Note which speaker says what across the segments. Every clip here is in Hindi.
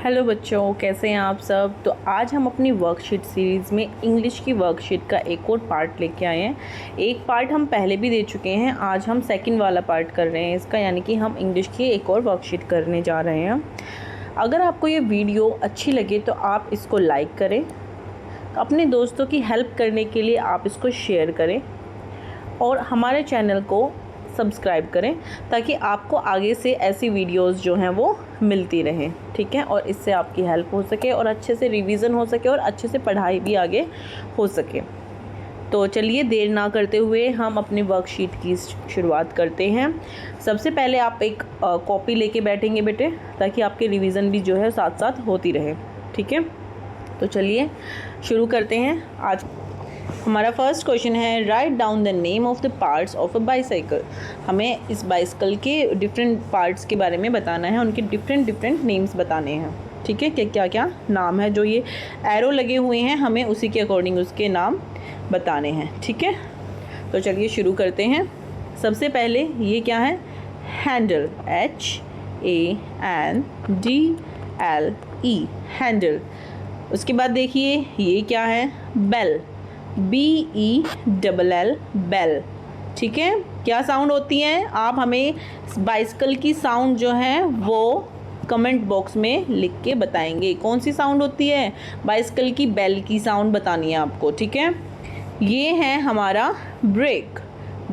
Speaker 1: हेलो बच्चों, कैसे हैं आप सब। तो आज हम अपनी वर्कशीट सीरीज़ में इंग्लिश की वर्कशीट का एक और पार्ट लेके आए हैं। एक पार्ट हम पहले भी दे चुके हैं, आज हम सेकंड वाला पार्ट कर रहे हैं इसका, यानी कि हम इंग्लिश की एक और वर्कशीट करने जा रहे हैं। अगर आपको ये वीडियो अच्छी लगे तो आप इसको लाइक करें, अपने दोस्तों की हेल्प करने के लिए आप इसको शेयर करें और हमारे चैनल को सब्सक्राइब करें ताकि आपको आगे से ऐसी वीडियोस जो हैं वो मिलती रहें, ठीक है। और इससे आपकी हेल्प हो सके और अच्छे से रिवीजन हो सके और अच्छे से पढ़ाई भी आगे हो सके। तो चलिए देर ना करते हुए हम अपनी वर्कशीट की शुरुआत करते हैं। सबसे पहले आप एक कॉपी लेके बैठेंगे बेटे, ताकि आपके रिवीजन भी जो है साथ साथ होती रहे, ठीक है। तो चलिए शुरू करते हैं। आज हमारा फर्स्ट क्वेश्चन है, write down the name of the parts of a bicycle. हमें इस बाइसाइकिल के डिफरेंट पार्ट्स के बारे में बताना है, उनके डिफरेंट नेम्स बताने हैं, ठीक है। क्या क्या नाम है, जो ये एरो लगे हुए हैं हमें उसी के अकॉर्डिंग उसके नाम बताने हैं, ठीक है। तो चलिए शुरू करते हैं। सबसे पहले ये क्या है, हैंडल, HANDLE, हैंडल। उसके बाद देखिए ये क्या है, बेल, BELL, बेल, ठीक है। क्या साउंड होती है, आप हमें बाइसाइकिल की साउंड जो है वो कमेंट बॉक्स में लिख के बताएंगे। कौन सी साउंड होती है, बाइसाइकिल की बेल की साउंड बतानी है आपको, ठीक है। ये है हमारा ब्रेक,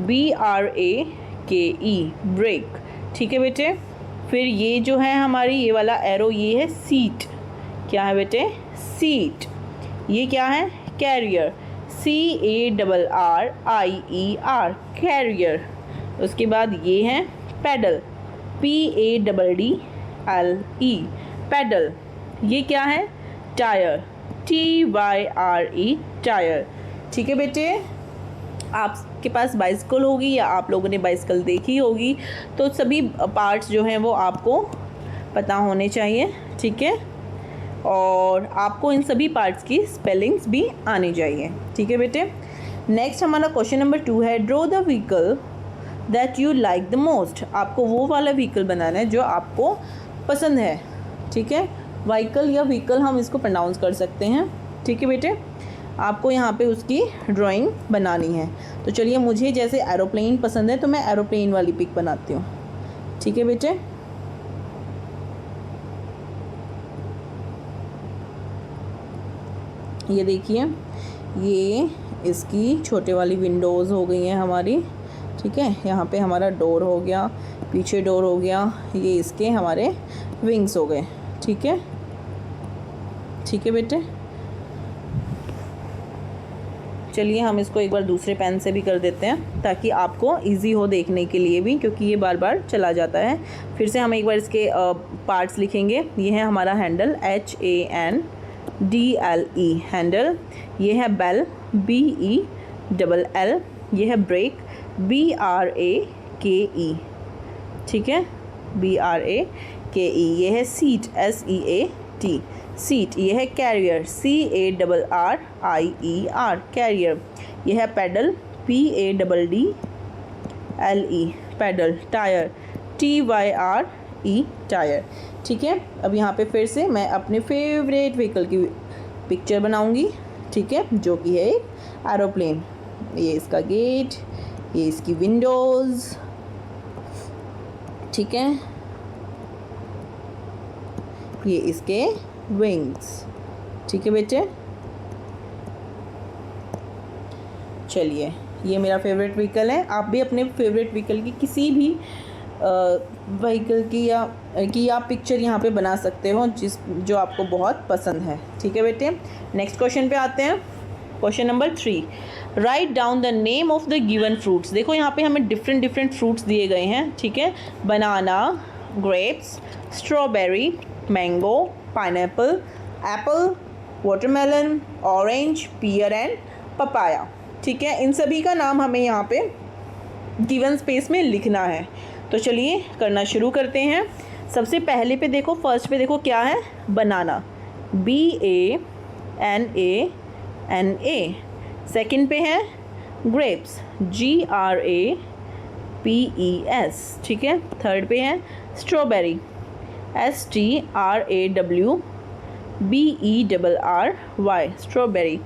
Speaker 1: BRAKE, ब्रेक, ठीक है बेटे। फिर ये जो है हमारी ये वाला एरो, ये है सीट, क्या है बेटे, सीट। ये क्या है, कैरियर, CARRIER, कैरियर। उसके बाद ये है पैडल, PADDLE, पैडल। ये क्या है, टायर, TYRE, टायर, ठीक है बेटे। आपके पास बाइसाइकिल होगी या आप लोगों ने बाइसाइकिल देखी होगी, तो सभी पार्ट्स जो हैं वो आपको पता होने चाहिए, ठीक है। और आपको इन सभी पार्ट्स की स्पेलिंग्स भी आनी चाहिए, ठीक है बेटे। नेक्स्ट हमारा क्वेश्चन नंबर 2 है, draw the vehicle that you like the most. आपको वो वाला व्हीकल बनाना है जो आपको पसंद है, ठीक है। व्हीकल या व्हीकल हम इसको प्रोनाउंस कर सकते हैं, ठीक है बेटे। आपको यहाँ पे उसकी ड्राइंग बनानी है। तो चलिए, मुझे जैसे एरोप्लेन पसंद है तो मैं एरोप्लेन वाली पिक बनाती हूँ, ठीक है बेटे। ये देखिए, ये इसकी छोटे वाली विंडोज़ हो गई हैं हमारी, ठीक है। यहाँ पे हमारा डोर हो गया, पीछे डोर हो गया, ये इसके हमारे विंग्स हो गए, ठीक है, ठीक है बेटे। चलिए हम इसको एक बार दूसरे पेन से भी कर देते हैं ताकि आपको इजी हो देखने के लिए भी, क्योंकि ये बार बार चला जाता है। फिर से हम एक बार इसके पार्ट्स लिखेंगे। ये है हमारा हैंडल, HANDLE, हैंडल। ये है बेल, BELL। ये है ब्रेक, BRAKE, ठीक है, BRAKE। ये है सीट, SEAT, सीट। ये है कैरियर, CARRIER, कैरियर। ये है paddle, PADDLE, paddle. Tyre, TYRE, tyre, ठीक है। अब यहाँ पे फिर से मैं अपने फेवरेट व्हीकल की पिक्चर बनाऊंगी, ठीक है, जो कि है एरोप्लेन। ये इसका गेट, ये इसकी विंडोज़, ठीक है, ये इसके विंग्स, ठीक है बेटे। चलिए, ये मेरा फेवरेट व्हीकल है। आप भी अपने फेवरेट व्हीकल की किसी भी व्हीकल की आप पिक्चर यहाँ पे बना सकते हो जो आपको बहुत पसंद है, ठीक है बेटे। नेक्स्ट क्वेश्चन पे आते हैं। Question number 3, write down the name of the given fruits. देखो यहाँ पे हमें डिफरेंट फ्रूट्स दिए गए हैं, ठीक है। Banana, grapes, strawberry, mango, pineapple, apple, watermelon, orange, pear and papaya, ठीक है। इन सभी का नाम हमें यहाँ पे गिवन स्पेस में लिखना है। तो चलिए करना शुरू करते हैं। सबसे पहले पे देखो, फर्स्ट पे देखो क्या है, बनाना, BANANA। सेकंड पे है ग्रेप्स, GRAPES, ठीक है। थर्ड पे है स्ट्रॉबेरी, STRAWBERRY स्ट्रॉबेरी।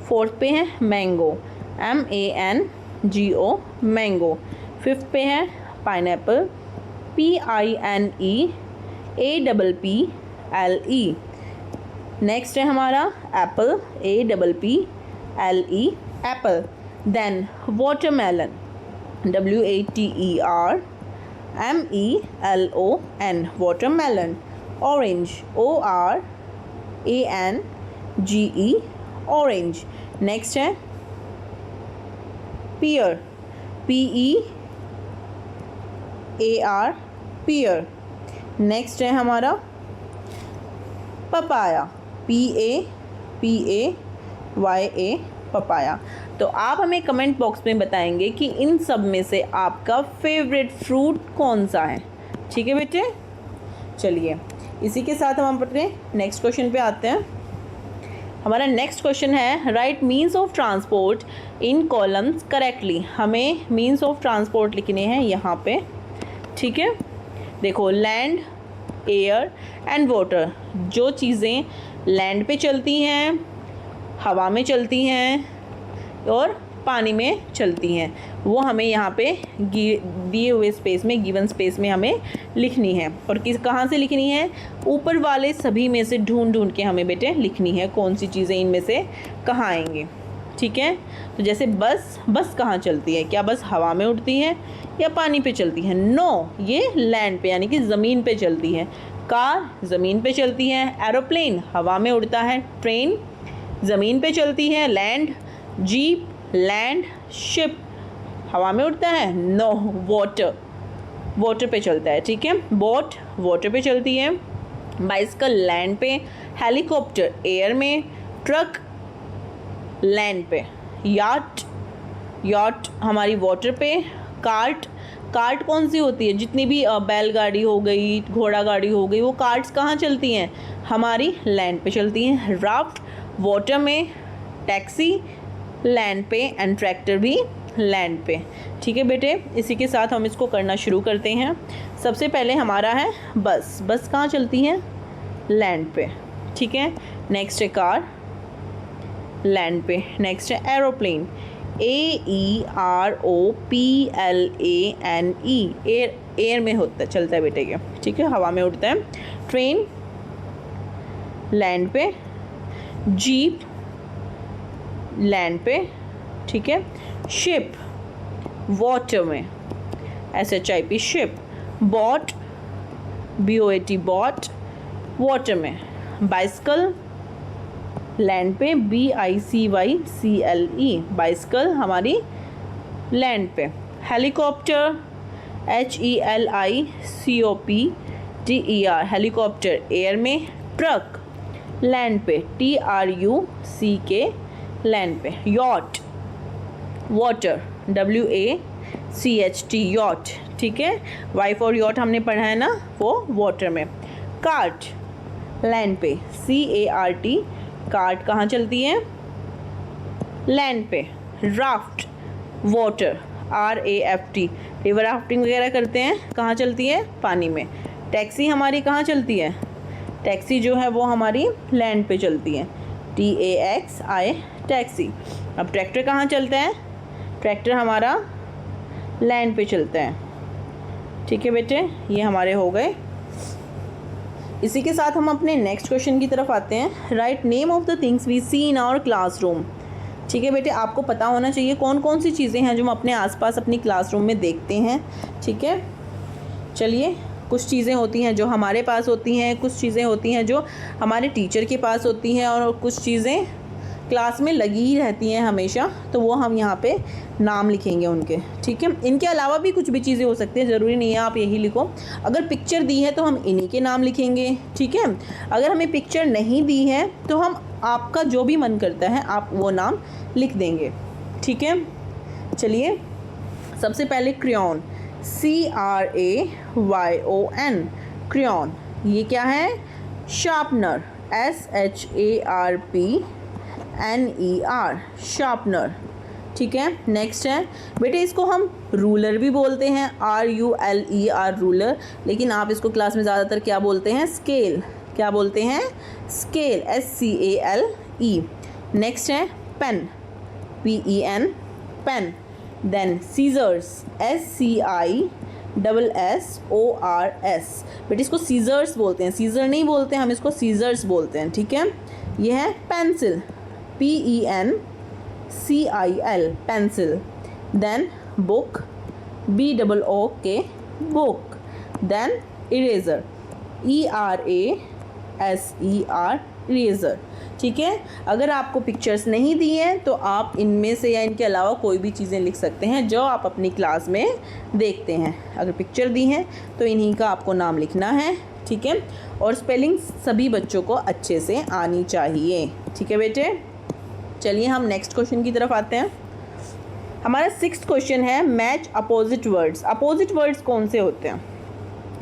Speaker 1: फोर्थ पे है मैंगो, MANGO मैंगो। फिफ्थ पे है पाइनएप्पल, PINEAPPLE। नेक्स्ट है हमारा apple, APPLE apple. Then watermelon, WATERMELON watermelon. Orange, ORANGE orange. Next है पियर, PEAR पियर। नेक्स्ट है हमारा पपाया, PAPAYA पपाया। तो आप हमें कमेंट बॉक्स में बताएंगे कि इन सब में से आपका फेवरेट फ्रूट कौन सा है। ठीक है बेटे, चलिए इसी के साथ हम अपने नेक्स्ट क्वेश्चन पे आते हैं। हमारा नेक्स्ट क्वेश्चन है right means of transport in columns correctly. हमें मीन्स ऑफ ट्रांसपोर्ट लिखने हैं यहाँ पे। ठीक है, देखो लैंड, एयर एंड वाटर। जो चीज़ें लैंड पे चलती हैं, हवा में चलती हैं और पानी में चलती हैं, वो हमें यहाँ पे दिए हुए स्पेस में, गिवन स्पेस में हमें लिखनी है। और कहाँ से लिखनी है? ऊपर वाले सभी में से ढूंढ के हमें बेटे लिखनी है कौन सी चीज़ें इनमें से कहाँ आएंगी। ठीक है, तो जैसे बस कहाँ चलती है? क्या बस हवा में उड़ती है या पानी पे चलती है? नो, ये लैंड पे यानी कि ज़मीन पे चलती है। कार ज़मीन पे चलती है, एरोप्लेन हवा में उड़ता है, ट्रेन ज़मीन पे चलती है, लैंड, जीप लैंड, शिप हवा में उड़ता है, नो, वाटर पे चलता है। ठीक है, बोट वाटर पे चलती है, बाइसिकल लैंड पे, हेलीकॉप्टर एयर में, ट्रक लैंड पे, याट हमारी वाटर पे, कार्ट कौन सी होती है? जितनी भी बैलगाड़ी हो गई, घोड़ा गाड़ी हो गई, वो कार्ट्स कहाँ चलती हैं? हमारी लैंड पे चलती हैं। राफ्ट वाटर में, टैक्सी लैंड पे एंड ट्रैक्टर भी लैंड पे। ठीक है बेटे, इसी के साथ हम इसको करना शुरू करते हैं। सबसे पहले हमारा है बस कहाँ चलती है? लैंड पे। ठीक है, नेक्स्ट है कार लैंड पे। नेक्स्ट है एरोप्लेन, AEROPLANE एयर में चलता है बेटे ये। ठीक है, हवा में उड़ता है। ट्रेन लैंड पे, जीप लैंड पे। ठीक है, शिप वाटर में, SHIP ship. Bot BOAT bot water में। बाइसिकल लैंड पे, BICYCLE बाइसिकल हमारी लैंड पे। हेलीकॉप्टर HELICOPTER हेलीकॉप्टर एयर में। ट्रक लैंड पे, TRUCK लैंड पे। Yacht water WACHT yacht. ठीक है, वाई फॉर यॉट हमने पढ़ा है ना, वो वाटर में। कार्ट लैंड पे, CART कार्ट कहाँ चलती है? लैंड पे। Raft water RAFT river rafting वगैरह करते हैं, कहाँ चलती है? पानी में। टैक्सी हमारी कहाँ चलती है? टैक्सी जो है वो हमारी लैंड पे चलती है, TAXI टैक्सी। अब ट्रैक्टर कहाँ चलता है? ट्रैक्टर हमारा लैंड पे चलता है। ठीक है बेटे, ये हमारे हो गए। इसी के साथ हम अपने नेक्स्ट क्वेश्चन की तरफ आते हैं। Write name of the things we see in our classroom. ठीक है बेटे, आपको पता होना चाहिए कौन कौन सी चीज़ें हैं जो हम अपने आसपास अपनी क्लासरूम में देखते हैं। ठीक है, चलिए कुछ चीज़ें होती हैं जो हमारे पास होती हैं, कुछ चीज़ें होती हैं जो हमारे टीचर के पास होती हैं, और कुछ चीज़ें क्लास में लगी ही रहती हैं हमेशा, तो वो हम यहाँ पे नाम लिखेंगे उनके। ठीक है, इनके अलावा भी कुछ भी चीज़ें हो सकती हैं, ज़रूरी नहीं है आप यही लिखो। अगर पिक्चर दी है तो हम इन्हीं के नाम लिखेंगे। ठीक है, अगर हमें पिक्चर नहीं दी है तो हम आपका जो भी मन करता है आप वो नाम लिख देंगे। ठीक है, चलिए सबसे पहले क्रेयॉन, CRAYON क्रेयॉन। ये क्या है? Sharpener, SHARPNER sharpener. ठीक है। नेक्स्ट है बेटे, इसको हम रूलर भी बोलते हैं, RULER रूलर, लेकिन आप इसको क्लास में ज़्यादातर क्या बोलते हैं, स्केल। क्या बोलते हैं, स्केल, SCALE। नेक्स्ट है pen, PEN, pen. Then scissors, SCISSORS। बेटे इसको सीजर्स बोलते हैं, सीजर नहीं बोलते हैं, हम इसको सीजर्स बोलते हैं, ठीक है। ये है pencil, PENCIL, pencil. Then book, BOOK, book. Then eraser, ERASER, eraser, ठीक है। अगर आपको पिक्चर्स नहीं दी हैं तो आप इनमें से या इनके अलावा कोई भी चीज़ें लिख सकते हैं जो आप अपनी क्लास में देखते हैं। अगर पिक्चर दी हैं तो इन्हीं का आपको नाम लिखना है, ठीक है। और स्पेलिंग सभी बच्चों को अच्छे से आनी चाहिए, ठीक है बेटे। चलिए हम नेक्स्ट क्वेश्चन की तरफ आते हैं। हमारा 6th क्वेश्चन है, match opposite words. Opposite words कौन से होते हैं,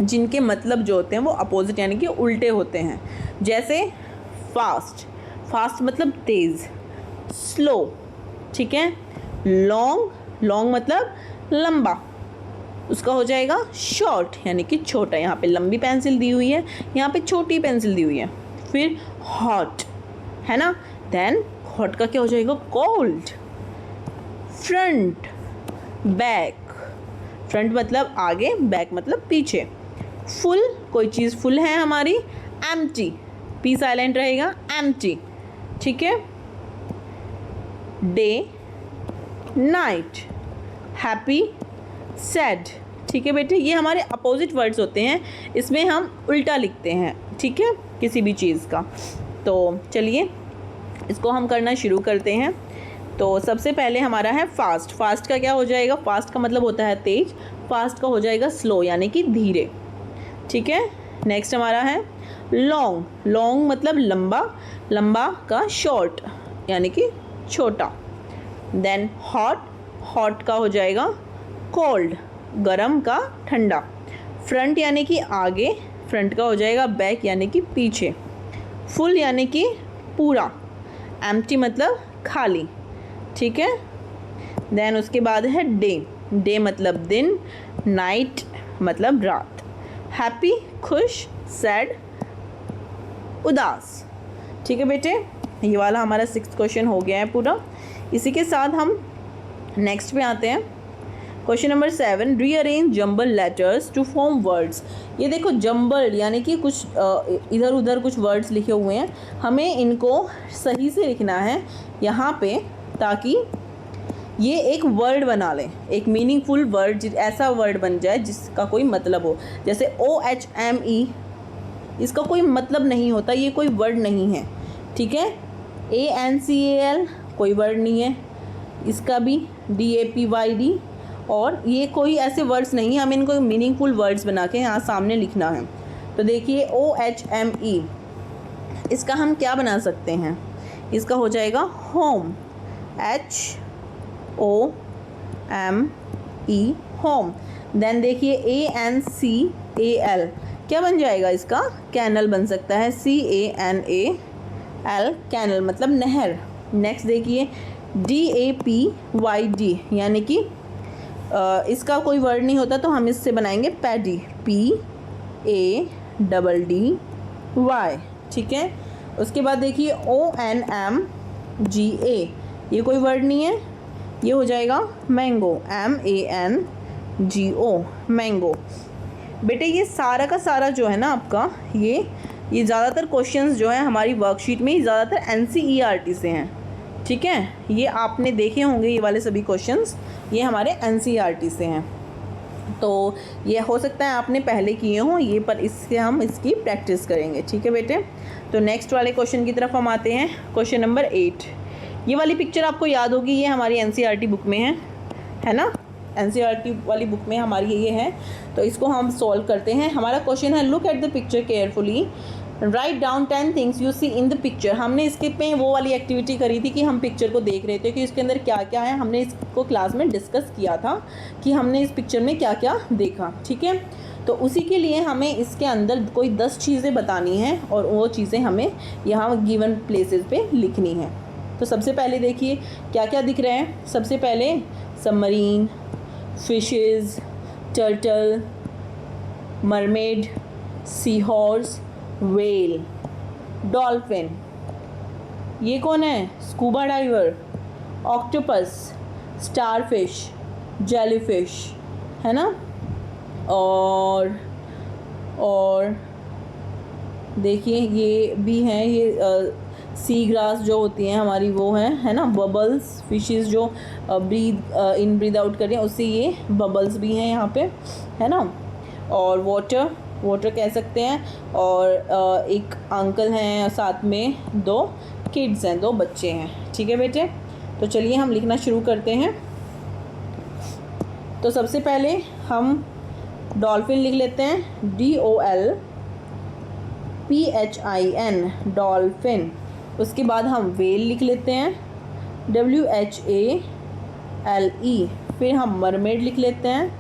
Speaker 1: जिनके मतलब जो होते हैं वो अपोजिट यानी कि उल्टे होते हैं। जैसे फास्ट, फास्ट मतलब तेज़, स्लो, ठीक है। लॉन्ग, लॉन्ग मतलब लंबा, उसका हो जाएगा शॉर्ट यानी कि छोटा। यहाँ पे लंबी पेंसिल दी हुई है, यहाँ पे छोटी पेंसिल दी हुई है। फिर हॉट है ना, देन हॉट का क्या हो जाएगा, कोल्ड। फ्रंट, बैक, फ्रंट मतलब आगे, बैक मतलब पीछे। फुल, कोई चीज़ फुल है हमारी। एम्प्टी, P साइलेंट रहेगा, एम्प्टी, ठीक है। डे, नाइट, हैप्पी, सैड, ठीक है बेटे। ये हमारे अपोजिट वर्ड्स होते हैं, इसमें हम उल्टा लिखते हैं, ठीक है, किसी भी चीज़ का। तो चलिए इसको हम करना शुरू करते हैं। तो सबसे पहले हमारा है फास्ट। फास्ट का क्या हो जाएगा, फास्ट का मतलब होता है तेज, फास्ट का हो जाएगा स्लो यानी कि धीरे, ठीक है। नेक्स्ट हमारा है लॉन्ग। लॉन्ग मतलब लंबा, लंबा का शॉर्ट यानी कि छोटा। देन हॉट, हॉट का हो जाएगा कोल्ड, गरम का ठंडा। फ्रंट यानी कि आगे, फ्रंट का हो जाएगा बैक यानी कि पीछे। फुल यानी कि पूरा। एम्प्टी मतलब खाली, ठीक है। देन उसके बाद है डे। डे मतलब दिन, नाइट मतलब रात। हैप्पी खुश, सैड उदास, ठीक है बेटे। ये वाला हमारा 6th क्वेश्चन हो गया है पूरा। इसी के साथ हम नेक्स्ट पे आते हैं। Question number 7, rearrange jumble letters to form words. ये देखो जम्बल यानी कि कुछ इधर उधर कुछ वर्ड्स लिखे हुए हैं, हमें इनको सही से लिखना है यहाँ पे, ताकि ये एक वर्ड बना लें, एक मीनिंगफुल वर्ड, ऐसा वर्ड बन जाए जिसका कोई मतलब हो। जैसे OHME, इसका कोई मतलब नहीं होता, ये कोई वर्ड नहीं है, ठीक है। ANCAL कोई वर्ड नहीं है, इसका भी DAPYD, और ये कोई ऐसे वर्ड्स नहीं, हमें इनको मीनिंगफुल वर्ड्स बना के यहाँ सामने लिखना है। तो देखिए OHME, इसका हम क्या बना सकते हैं, इसका हो जाएगा होम, HOME, होम। देन देखिए ANCAL, क्या बन जाएगा इसका, कैनल बन सकता है, CANAL, कैनल मतलब नहर। नेक्स्ट देखिए DAPYD, यानी कि इसका कोई वर्ड नहीं होता तो हम इससे बनाएंगे पैडी, PADDY, ठीक है। उसके बाद देखिए ONMGA, ये कोई वर्ड नहीं है, ये हो जाएगा मैंगो, MANGO, मैंगो। बेटे ये सारा का सारा जो है ना आपका, ये ज़्यादातर क्वेश्चंस जो है हमारी वर्कशीट में ज़्यादातर NCERT से हैं, ठीक है। ये आपने देखे होंगे ये वाले सभी क्वेश्चंस, ये हमारे NCERT से हैं। तो ये हो सकता है आपने पहले किए हों ये, पर इससे हम इसकी प्रैक्टिस करेंगे, ठीक है बेटे। तो नेक्स्ट वाले क्वेश्चन की तरफ हम आते हैं। क्वेश्चन नंबर 8, ये वाली पिक्चर आपको याद होगी, ये हमारी NCERT बुक में है ना, NCERT वाली बुक में हमारी ये है। तो इसको हम सॉल्व करते हैं। हमारा क्वेश्चन है, look at the picture carefully, write down 10 things you see in the picture. हमने इसके पे वो वाली एक्टिविटी करी थी कि हम पिक्चर को देख रहे थे कि इसके अंदर क्या क्या है, हमने इसको क्लास में डिस्कस किया था कि हमने इस पिक्चर में क्या क्या देखा, ठीक है। तो उसी के लिए हमें इसके अंदर कोई 10 चीज़ें बतानी हैं और वो चीज़ें हमें यहाँ गिवन प्लेसेस पे लिखनी है। तो सबसे पहले देखिए क्या क्या दिख रहे हैं। सबसे पहले submarine, fishes, turtle, mermaid, sea horse, whale, dolphin. ये कौन है? Scuba diver, octopus, starfish, jellyfish, है ना। और देखिए ये भी हैं, ये सी ग्रास जो होती हैं हमारी वो हैं, है ना। बबल्स, फिशेस जो ब्रीद इन ब्रीद आउट कर रही हैं, उससे ये बबल्स भी हैं यहाँ पे, है ना। और वाटर कह सकते हैं। और एक अंकल हैं, साथ में 2 किड्स हैं, 2 बच्चे हैं। ठीक है बेटे, तो चलिए हम लिखना शुरू करते हैं। तो सबसे पहले हम डॉल्फिन लिख लेते हैं, DOLPHIN, डॉल्फिन। उसके बाद हम व्हेल लिख लेते हैं, WHALE। फिर हम मरमेड लिख लेते हैं,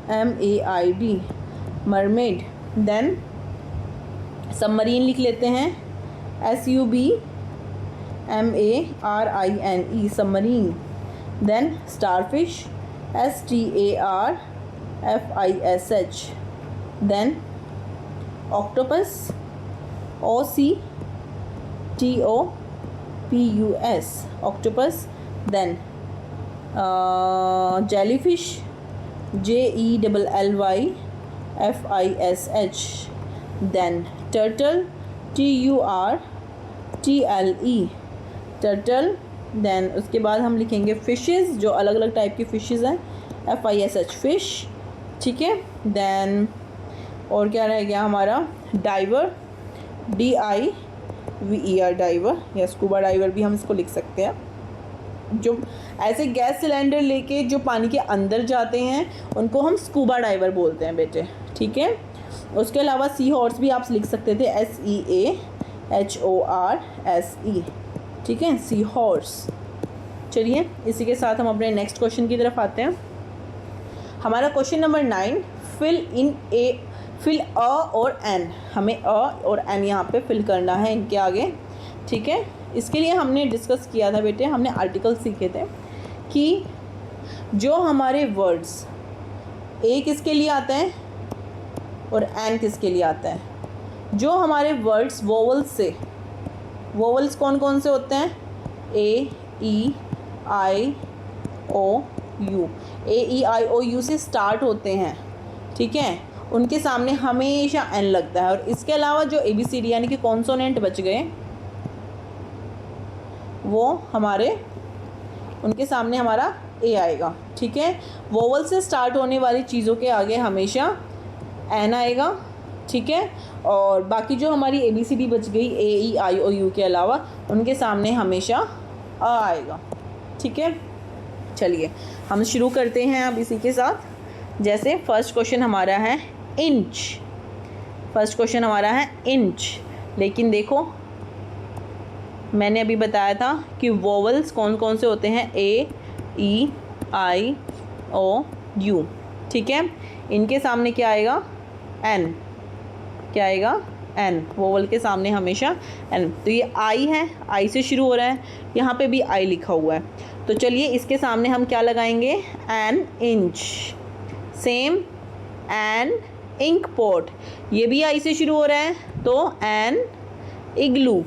Speaker 1: MERMAID, मरमेड। देन सबमरीन लिख लेते हैं, SUBMARINE, submarine. Then starfish, STARFISH। Then octopus, OCTOPUS, octopus. Then jellyfish, JELLYFISH। Then turtle, TURTLE, turtle. Then उसके बाद हम लिखेंगे फिशेस, जो अलग अलग टाइप की फिशेस हैं, FISH, फिश। ठीक है। देन और क्या रह गया हमारा? डाइवर, DIVER, डाइवर, या स्कूबा डाइवर भी हम इसको लिख सकते हैं। जो ऐसे गैस सिलेंडर लेके जो पानी के अंदर जाते हैं उनको हम स्कूबा डाइवर बोलते हैं बेटे। ठीक है। उसके अलावा सी हॉर्स भी आप लिख सकते थे, SEAHORSE। ठीक है, सी हॉर्स। चलिए इसी के साथ हम अपने नेक्स्ट क्वेश्चन की तरफ आते हैं। हमारा क्वेश्चन नंबर 9, फिल अ और एन। हमें अ और एन यहाँ पे फिल करना है इनके आगे। ठीक है। इसके लिए हमने डिस्कस किया था बेटे, हमने आर्टिकल सीखे थे कि जो हमारे वर्ड्स ए किसके लिए आता है और एन किसके लिए आता है। जो हमारे वर्ड्स वोवल्स से, वोवल्स कौन कौन से होते हैं? A, E, I, O, U। A, E, I, O, U से स्टार्ट होते हैं। ठीक है, उनके सामने हमेशा एन लगता है। और इसके अलावा जो ABCD यानी कि कॉन्सोनेंट बच गए, वो हमारे, उनके सामने हमारा ए आएगा। ठीक है, वोवल से स्टार्ट होने वाली चीज़ों के आगे हमेशा एन आएगा। ठीक है, और बाकी जो हमारी ABCD बच गई, A, E, I, O, U के अलावा, उनके सामने हमेशा अ आएगा। ठीक है, चलिए हम शुरू करते हैं अब इसी के साथ। जैसे फर्स्ट क्वेश्चन हमारा है इंच। फर्स्ट क्वेश्चन हमारा है इंच। लेकिन देखो मैंने अभी बताया था कि वोवल्स कौन कौन से होते हैं, A, E, I, O, U। ठीक है, इनके सामने क्या आएगा? N। क्या आएगा? N। वोवल के सामने हमेशा N। तो ये I है, I से शुरू हो रहा है, यहाँ पे भी I लिखा हुआ है। तो चलिए इसके सामने हम क्या लगाएंगे? An inch. Same an ink pot, ये भी I से शुरू हो रहा है, तो एन इग्लू।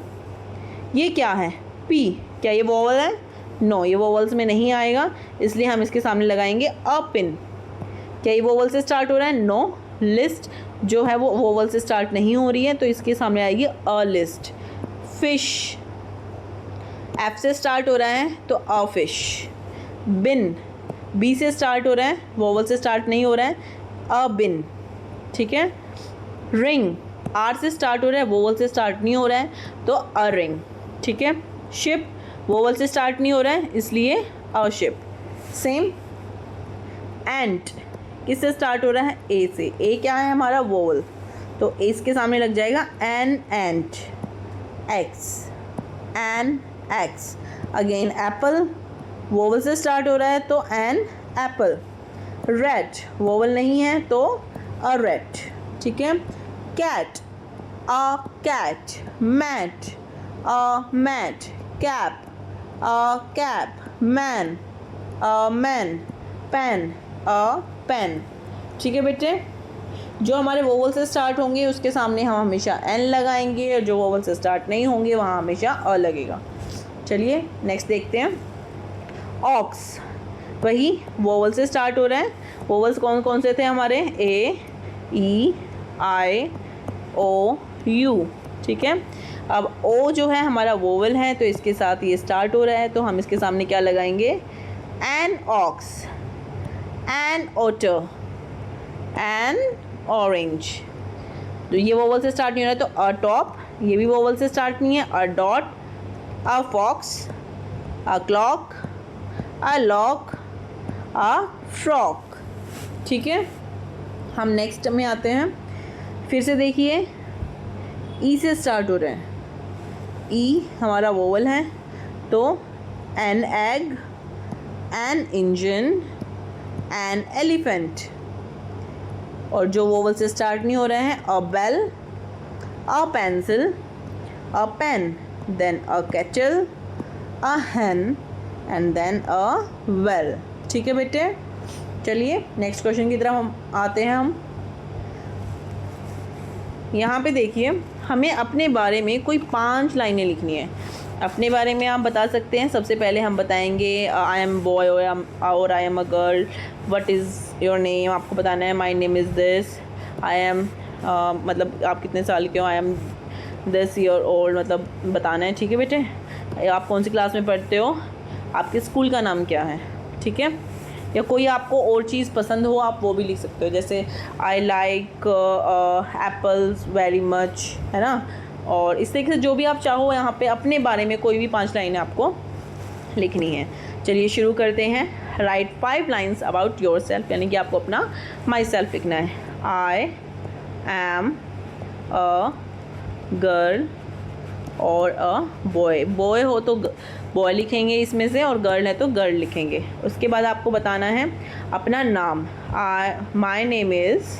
Speaker 1: ये क्या है? P। क्या ये वोवल है? नो, ये वोवल्स में नहीं आएगा, इसलिए हम इसके सामने लगाएंगे अ पिन। क्या ये वोवल से स्टार्ट हो रहा है? नो। लिस्ट जो है वो वोवल से स्टार्ट नहीं हो रही है, तो इसके सामने आएगी अ लिस्ट। फिश एफ से स्टार्ट हो रहा है, तो अ फिश। बिन बी से स्टार्ट हो रहा है, वोवल से स्टार्ट नहीं हो रहा है, अ बिन। ठीक है। रिंग आर से स्टार्ट हो रहा है, वोवल से स्टार्ट नहीं हो रहा है, तो अ रिंग। ठीक है। शिप वोवल से स्टार्ट नहीं हो रहा है, इसलिए अ शिप। सेम एंट किससे स्टार्ट हो रहा है? ए से। ए क्या है हमारा? वोवल, तो इसके सामने लग जाएगा an ant. Axe an axe. Again apple vowel से स्टार्ट हो रहा है, तो एन एप्पल। रेड वोवल नहीं है, तो अ रेड। ठीक है। Cat a cat. Mat mat, cap, cap, man, man, pen, pen. ठीक है बेटे, जो हमारे वोवल से स्टार्ट होंगे उसके सामने हम हमेशा एन लगाएंगे और जो वोवल से स्टार्ट नहीं होंगे वहाँ हमेशा अ लगेगा। चलिए नेक्स्ट देखते हैं। ऑक्स, वही वोवल से स्टार्ट हो रहा है। वोवल्स कौन कौन से थे हमारे? ए, ई, आई, ओ, यू। ठीक है, अब ओ जो है हमारा वोवल है तो इसके साथ ये स्टार्ट हो रहा है तो हम इसके सामने क्या लगाएंगे? An ox, an otter, an orange. तो ये वोवल से स्टार्ट नहीं हो रहा है तो अ टॉप, ये भी वोवल से स्टार्ट नहीं है। A dot, a fox, a clock, a lock, a frock. ठीक है, हम नेक्स्ट में आते हैं। फिर से देखिए, ई से स्टार्ट हो रहे हैं। ई हमारा वोवल है तो an egg, an engine, an elephant. और जो वोवल से स्टार्ट नहीं हो रहे हैं, a bell, a pencil, a pen, then a kettle, a hen and then a well. ठीक है बेटे, चलिए नेक्स्ट क्वेश्चन की तरफ हम आते हैं। हम यहाँ पे देखिए, हमें अपने बारे में कोई 5 लाइनें लिखनी है। अपने बारे में आप बता सकते हैं। सबसे पहले हम बताएंगे आई एम बॉय और I am a girl, what is your name, आपको बताना है my name is this, I am मतलब आप कितने साल के हो, I am this year old, मतलब बताना है। ठीक है बेटे, आप कौन सी क्लास में पढ़ते हो, आपके स्कूल का नाम क्या है। ठीक है, या कोई आपको और चीज़ पसंद हो आप वो भी लिख सकते हो, जैसे I like apples very much, है ना। और इस तरीके से जो भी आप चाहो यहाँ पे अपने बारे में कोई भी 5 लाइनें आपको लिखनी है। चलिए शुरू करते हैं। Right 5 lines about your self, यानी कि आपको अपना माई सेल्फ लिखना है। आई एम अ गर्ल और अ बॉय। बॉय हो तो बॉय लिखेंगे इसमें से, और गर्ल है तो गर्ल लिखेंगे। उसके बाद आपको बताना है अपना नाम। My name is,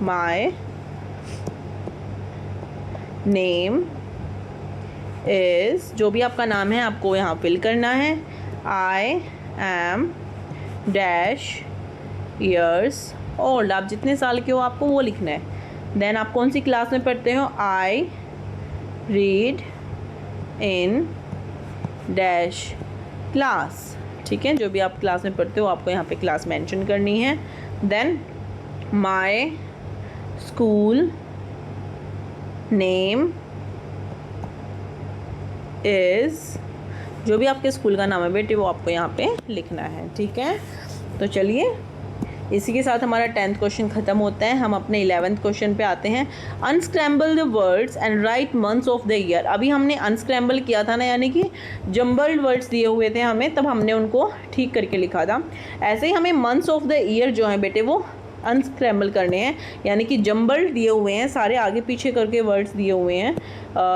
Speaker 1: my name is, जो भी आपका नाम है आपको यहाँ फिल करना है। I am dash years old, आप जितने साल के हो आपको वो लिखना है। देन आप कौन सी क्लास में पढ़ते हो? I read in dash class. ठीक है, जो भी आप क्लास में पढ़ते हो आपको यहाँ पे क्लास मेंशन करनी है। Then my school name is, जो भी आपके स्कूल का नाम है बेटे वो आपको यहाँ पे लिखना है। ठीक है, तो चलिए इसी के साथ हमारा 10th क्वेश्चन ख़त्म होता है। हम अपने 11th क्वेश्चन पे आते हैं। Unscramble the words and right months of the year. अभी हमने अनस्क्रैम्बल किया था ना, यानी कि जम्बल्ड वर्ड्स दिए हुए थे हमें, तब हमने उनको ठीक करके लिखा था। ऐसे ही हमें मंथ्स ऑफ द ईयर जो हैं बेटे वो अनस्क्रैम्बल करने हैं, यानी कि जम्बल्ड दिए हुए हैं, सारे आगे पीछे करके वर्ड्स दिए हुए हैं,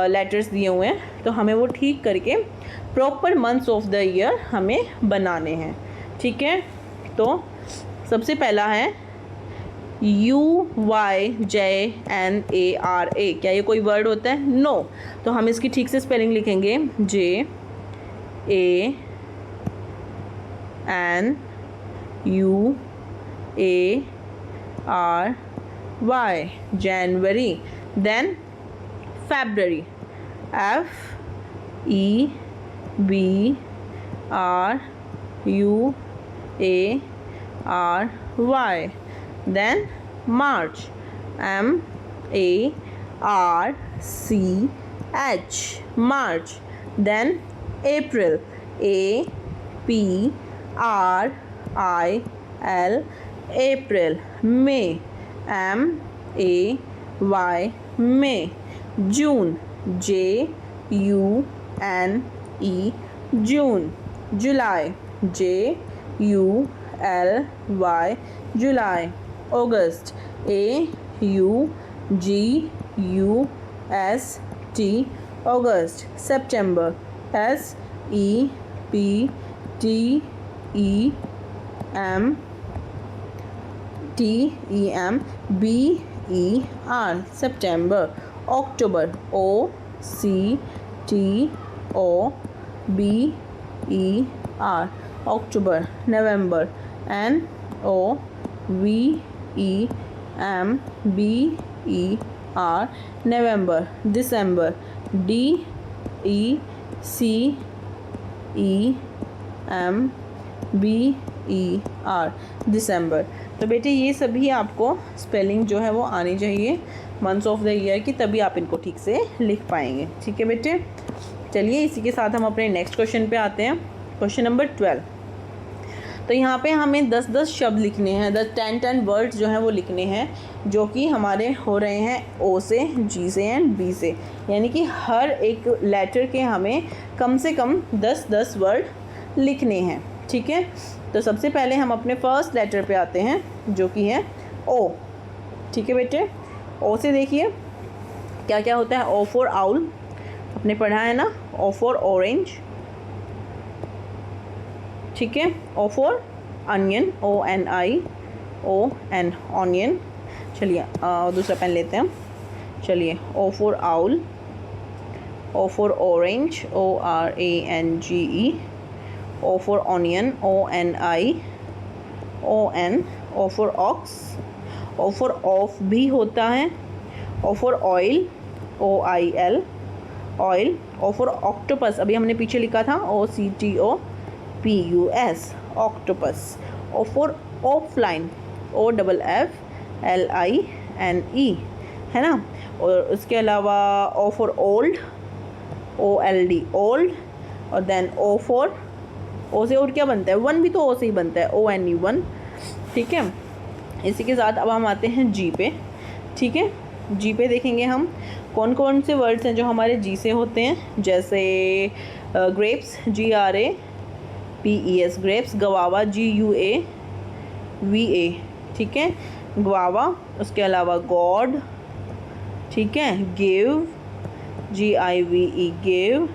Speaker 1: लेटर्स दिए हुए हैं, तो हमें वो ठीक करके proper months of the year हमें बनाने हैं। ठीक है, तो सबसे पहला है UYJNARA। क्या ये कोई वर्ड होता है? नो। तो हम इसकी ठीक से स्पेलिंग लिखेंगे JANUARY, जनवरी। Then February, FEBRUARY। then March, MARCH, March। then April, APRIL, April। May, MAY, May। June, JUNE, June। July, JULY, July। August, AUGUST, August। September, SEPTEMBER, September। October, OCTOBER, OCTOBER, October. November, NOVEMBER, November. December, DECEMBER, December. तो बेटे ये सभी आपको स्पेलिंग जो है वो आनी चाहिए मंथ्स ऑफ द ईयर की, तभी आप इनको ठीक से लिख पाएंगे। ठीक है बेटे, चलिए इसी के साथ हम अपने नेक्स्ट क्वेश्चन पे आते हैं। Question number 12। तो यहाँ पे हमें 10-10 शब्द लिखने हैं, 10 वर्ड्स जो हैं वो लिखने हैं, जो कि हमारे हो रहे हैं ओ से, जी से एंड बी से, यानी कि हर एक लेटर के हमें कम से कम 10-10 वर्ड लिखने हैं। ठीक है, तो सबसे पहले हम अपने फर्स्ट लेटर पे आते हैं, जो कि है ओ। ठीक है बेटे, ओ से देखिए क्या क्या होता है। ओ फॉर आउल, आपने पढ़ा है ना, ओ फॉर ऑरेंज। ठीक है, O for onion, ONION, onion. चलिए दूसरा पेन लेते हैं हम। चलिए, O for owl, O for orange, ORANGE, O for onion, ONION, O for ox, O for off भी होता है, O for oil, OIL, oil. O for octopus, अभी हमने पीछे लिखा था OCTOPUS, octopus. O for offline, OFFLINE, है ना। और उसके अलावा O for old, OLD, old. और देन ओ फॉर, ओ से और क्या बनता है, वन भी तो ओ से ही बनता है, ONE, वन। ठीक है, इसी के साथ अब हम आते हैं जी पे। ठीक है, जी पे देखेंगे हम कौन कौन से वर्ड्स हैं जो हमारे जी से होते हैं। जैसे grapes, GRAPES, grapes. Guava, GUAVA, ठीक है, गवावा। उसके अलावा गॉड, ठीक है, give, GIVE, give.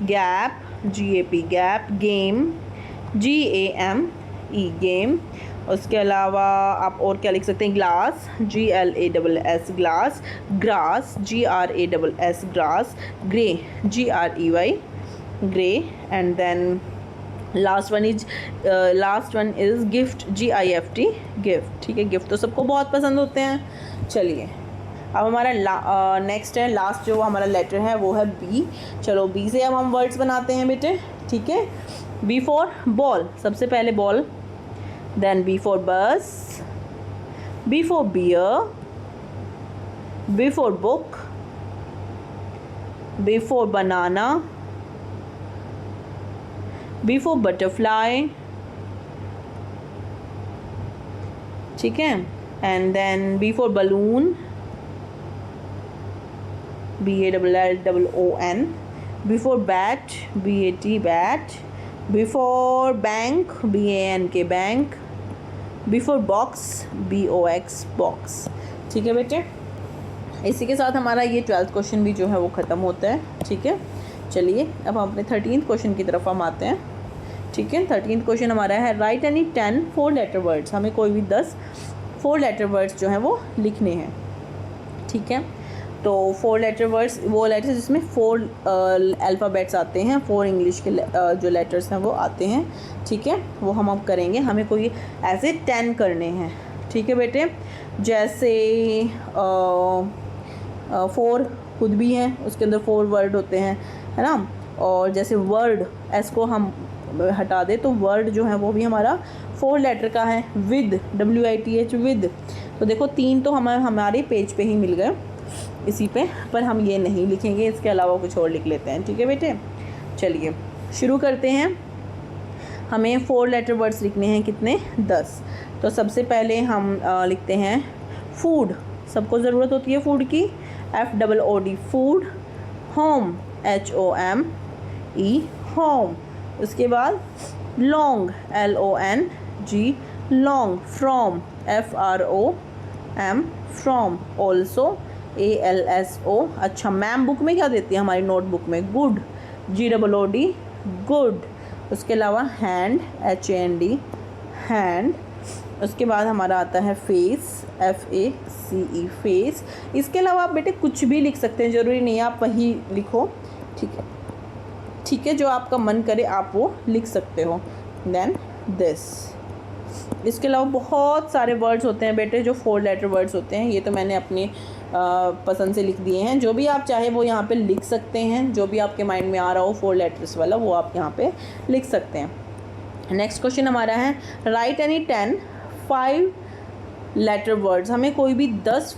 Speaker 1: Gap, GAP, gap. Game, GAME, game. उसके अलावा आप और क्या लिख सकते हैं, glass, GLASS, glass. Grass, GRASS, grass. Grey, GREY, grey. And then last one is gift, GIFT, gift. ठीक है, गिफ्ट तो सबको बहुत पसंद होते हैं। चलिए अब हमारा नेक्स्ट है, लास्ट जो हमारा लेटर है वो है बी। चलो बी से अब हम वर्ड्स बनाते हैं बेटे। ठीक है, बी फॉर बॉल, सबसे पहले ball. Then B for bus, B for bear, B for book, B for banana, B for butterfly. ठीक है, and then B for balloon, BALLON, before bat, BAT, bat. Before bank, BANK, bank. Before box, BOX, box. ठीक है बेटे, इसी के साथ हमारा ये 12th क्वेश्चन भी जो है वो ख़त्म होता है। ठीक है, चलिए अब हम अपने 13th क्वेश्चन की तरफ हम आते हैं। ठीक है, 13th क्वेश्चन हमारा है राइट एनी 10 4 लेटर वर्ड्स। हमें कोई भी 10 4 लेटर वर्ड्स जो हैं वो लिखने हैं। ठीक है, तो 4 लेटर वर्ड्स वो लेटर्स जिसमें 4 अल्फ़ाबेट्स आते हैं, 4 इंग्लिश के जो लेटर्स हैं वो आते हैं। ठीक है, वो हम अब करेंगे, हमें कोई ऐसे 10 करने हैं। ठीक है बेटे, जैसे 4 खुद भी हैं, उसके अंदर 4 वर्ड होते हैं, है ना। और जैसे वर्ड, एस को हम हटा दें तो वर्ड जो है वो भी हमारा 4 लेटर का है। With, WITH, with. तो देखो 3 तो हमारे पेज पे ही मिल गए इसी पे, पर हम ये नहीं लिखेंगे, इसके अलावा कुछ और लिख लेते हैं। ठीक है बेटे, चलिए शुरू करते हैं। हमें 4 लेटर वर्ड्स लिखने हैं, कितने, 10। तो सबसे पहले हम लिखते हैं फूड, सबको ज़रूरत होती है फूड की, FOOD, food. Home, HOME, home. उसके बाद long, LONG, long. From, FROM, from. Also, ALSO। अच्छा, मैम बुक में क्या देती है हमारी नोटबुक में, गुड, GOOD, गुड। उसके अलावा हैंड, HAND, हैंड। उसके बाद हमारा आता है फेस, FACE फेस। इसके अलावा आप बेटे कुछ भी लिख सकते हैं, ज़रूरी नहीं है आप वही लिखो, ठीक है, ठीक है, जो आपका मन करे आप वो लिख सकते हो। Then this. इसके अलावा बहुत सारे वर्ड्स होते हैं बेटे जो 4 लेटर वर्ड्स होते हैं, ये तो मैंने अपने पसंद से लिख दिए हैं। जो भी आप चाहे वो यहाँ पे लिख सकते हैं, जो भी आपके माइंड में आ रहा हो 4 लेटर्स वाला वो आप यहाँ पे लिख सकते हैं। नेक्स्ट क्वेश्चन हमारा है राइट एनी 10 5 लेटर वर्ड्स। हमें कोई भी 10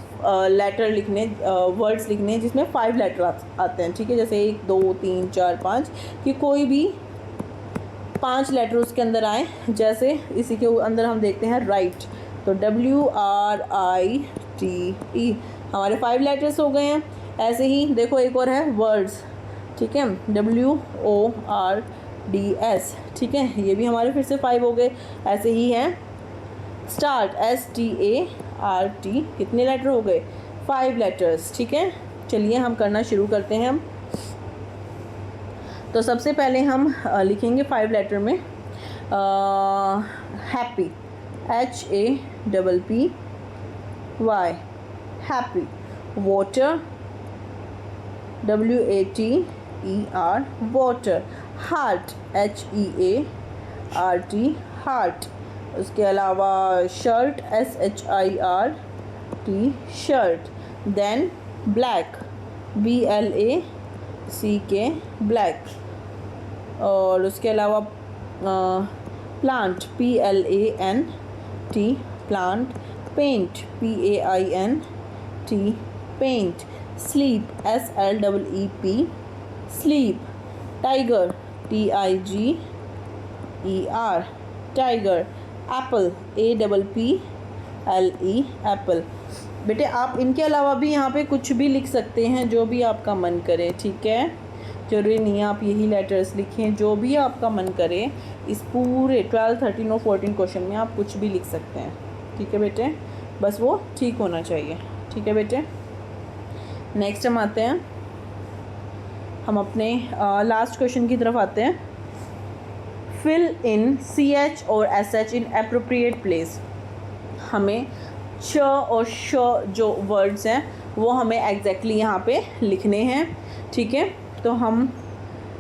Speaker 1: लेटर लिखने वर्ड्स लिखने जिसमें 5 लेटर आते हैं, ठीक है, जैसे 1 2 3 4 5 कि कोई भी 5 लेटर उसके अंदर आए। जैसे इसी के अंदर हम देखते हैं राइट, तो WRITE हमारे 5 लेटर्स हो गए हैं। ऐसे ही देखो एक और है वर्ड्स, ठीक है, WORDS, ठीक है, ये भी हमारे फिर से 5 हो गए। ऐसे ही है स्टार्ट, START, कितने लेटर हो गए? 5 लेटर्स, ठीक है। चलिए हम करना शुरू करते हैं। तो सबसे पहले हम लिखेंगे 5 लेटर में happy, HAPPY, happy. Water, WATER, water. Heart, HEART, heart. उसके अलावा shirt, SHIRT, shirt. Then black, BLACK, black. और उसके अलावा plant, PLANT, plant. Paint, PAINT, paint. Sleep, SLEEP, sleep. Tiger, TIGER, tiger. Apple, APPLE, apple. बेटे आप इनके अलावा भी यहाँ पे कुछ भी लिख सकते हैं, जो भी आपका मन करे, ठीक है, ज़रूरी नहीं है आप यही लेटर्स लिखें, जो भी आपका मन करे। इस पूरे 12, 13 और 14 क्वेश्चन में आप कुछ भी लिख सकते हैं, ठीक है बेटे, बस वो ठीक होना चाहिए, ठीक है बेटे। नेक्स्ट हम आते हैं, हम अपने लास्ट क्वेश्चन की तरफ आते हैं। फिल इन CH और SH इन अप्रोप्रिएट प्लेस। हमें च और श जो वर्ड्स हैं वो हमें एग्जैक्टली यहाँ पे लिखने हैं, ठीक है। तो हम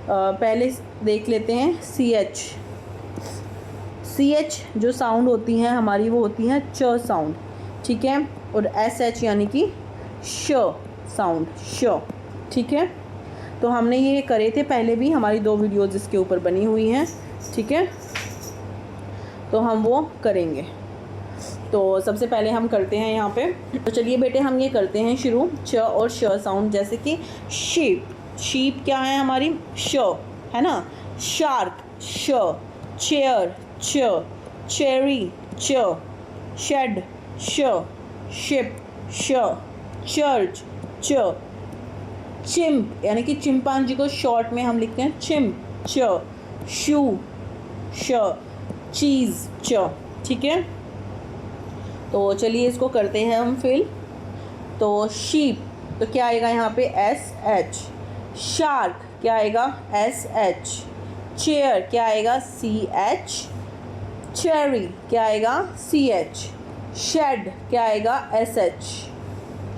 Speaker 1: पहले देख लेते हैं CH जो साउंड होती हैं हमारी वो होती हैं च साउंड, ठीक है, और SH यानी कि श साउंड, श, ठीक है। तो हमने ये करे थे पहले भी, हमारी 2 वीडियोज़ इसके ऊपर बनी हुई हैं, ठीक है, तो हम वो करेंगे। तो सबसे पहले हम करते हैं यहाँ पे, तो चलिए बेटे हम ये करते हैं शुरू च और श साउंड। जैसे कि शीप, शीप क्या है हमारी? श है ना। शार्क, श। चेयर, च। चेरी, च। शेड, श। शिप, श। चर्च, च। चिम्प यानी कि चिंपांजी को शॉर्ट में हम लिखते हैं चिम्प, च। शू, श। चीज़, च, ठीक है। तो चलिए इसको करते हैं हम फिल। तो शीप तो क्या आएगा यहाँ पे? SH। शार्क क्या आएगा? SH। चेयर क्या आएगा? CH। चेरी क्या आएगा? CH। शेड क्या आएगा? SH।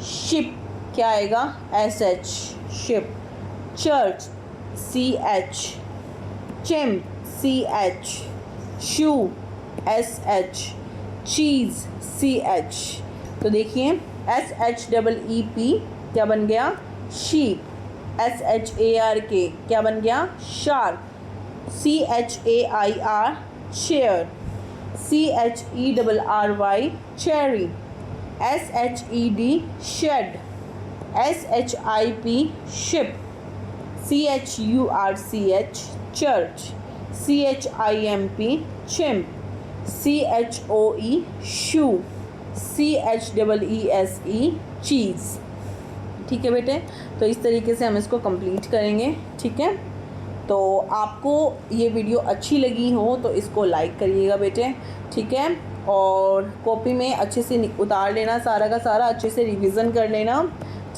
Speaker 1: शिप क्या आएगा? SH, ship. Church CH। Chimp CH। शू SH। चीज़ CH। तो देखिए SHEEP क्या बन गया? शीप। SHARK क्या बन गया? Shark. CHAIR chair. CHERRY cherry. SHED shed. SHIP ship. CHURCH church. CHIMP chimp. CHOE shoe. CHEESE cheese. ठीक है बेटे, तो इस तरीके से हम इसको कंप्लीट करेंगे, ठीक है। तो आपको ये वीडियो अच्छी लगी हो तो इसको लाइक करिएगा बेटे, ठीक है, और कॉपी में अच्छे से उतार लेना, सारा का सारा अच्छे से रिवीजन कर लेना,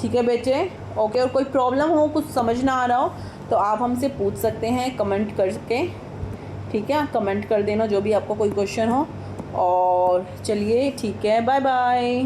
Speaker 1: ठीक है बेटे, ओके। और कोई प्रॉब्लम हो, कुछ समझ ना आ रहा हो तो आप हमसे पूछ सकते हैं कमेंट करके, ठीक है, कमेंट कर देना जो भी आपको कोई क्वेश्चन हो, और चलिए ठीक है, बाय बाय।